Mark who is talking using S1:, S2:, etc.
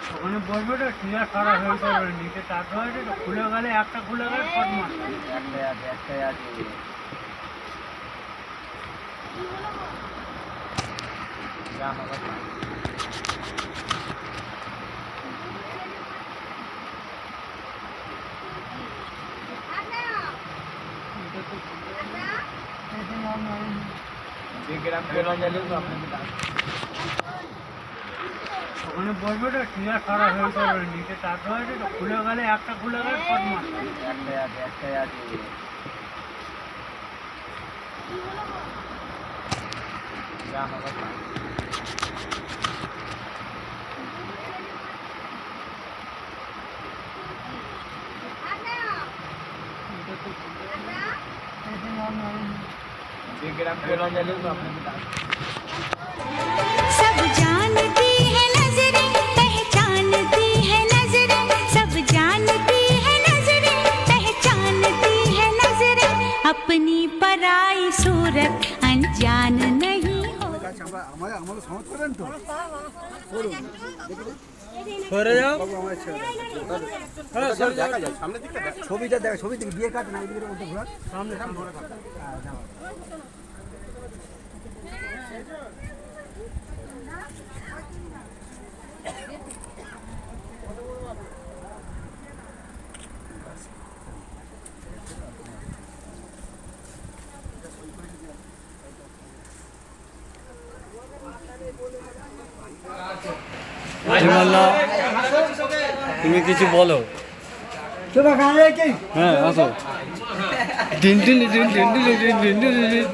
S1: ওখানে বসবে তো ক্লিয়ার করা হয়ে যাবে নিচে চাপতে হয় তো খুলে গেলে একটা খুলে গেলে ফট মার
S2: একটাই আছে
S1: ওখানে বসবে তো ক্লিয়ার করা হয়ে যাবে নিচে চাপতে হয় তো খুলে গেলে একটা খুলে গেলে ফট মার
S2: একটাই আছে
S3: सब जानती है नजरें पहचानती है नजरें सब जानती है नजरें पहचानती है नजरें अपनी पराई सूरत अनजान नहीं हो
S4: ছবিটা দেখ ছবি থেকে বিয়ে কাট না এদিকে মধ্যে ঘোরা সামনে সামনে ঘোরা কাট
S5: তুমি কিছু বলো। হ্যাঁ আসো। দিন দিন দিন দিন দিন দিন দিন দিন